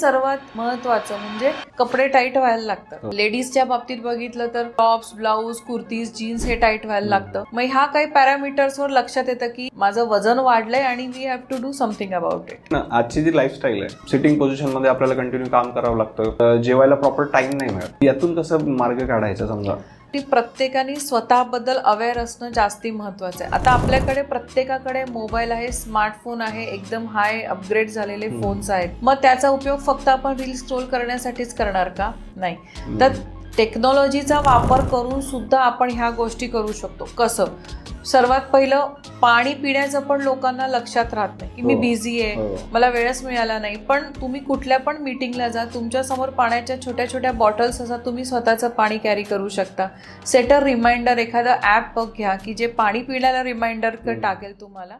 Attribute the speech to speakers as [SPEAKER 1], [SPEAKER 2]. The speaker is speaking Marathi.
[SPEAKER 1] सर्वात महत्वाचं म्हणजे कपडे टाईट व्हायला लागतात. लेडीजच्या बाबतीत बघितलं तर टॉप्स, ब्लाऊज, कुर्तीज, जीन्स हे टाईट व्हायला लागतं. मग ह्या काही पॅरामीटर्सवर लक्षात येतं की माझं वजन वाढलंय आणि we have to do something about it.
[SPEAKER 2] आजची जी लाईफस्टाईल आहे, सिटिंग पोझिशन मध्ये आपल्याला कंटिन्यू काम करावं लागतं, जेवायला प्रॉपर टाइम नाही मिळत. यातून कसं मार्ग काढायचा समजा?
[SPEAKER 1] ती प्रत्येकाने स्वतःबद्दल अवेअर असणं जास्ती महत्वाचं आहे. आता आपल्याकडे प्रत्येकाकडे मोबाईल आहे, स्मार्टफोन आहे, एकदम हाय अपग्रेड झालेले फोन्स आहेत. मग त्याचा उपयोग फक्त आपण रील स्क्रोल करण्यासाठीच करणार का? नाही. तर टेक्नॉलॉजीचा वापर करून सुद्धा आपण ह्या गोष्टी करू शकतो. कसं? सर्वात पहिलं पाणी पिण्याचं पण लोकांना लक्षात राहत नाही की मी बिझी आहे, मला वेळच मिळाला नाही. पण तुम्ही कुठल्या पण मीटिंगला जा, तुमच्या समोर पाण्याच्या छोट्या छोट्या बॉटल्स असतात, तुम्ही स्वतःचं पाणी कॅरी करू शकता. सेट अ रिमाइंडर, एखादं ॲप घ्या की जे पाणी पिण्याला रिमाइंडर टाकेल तुम्हाला.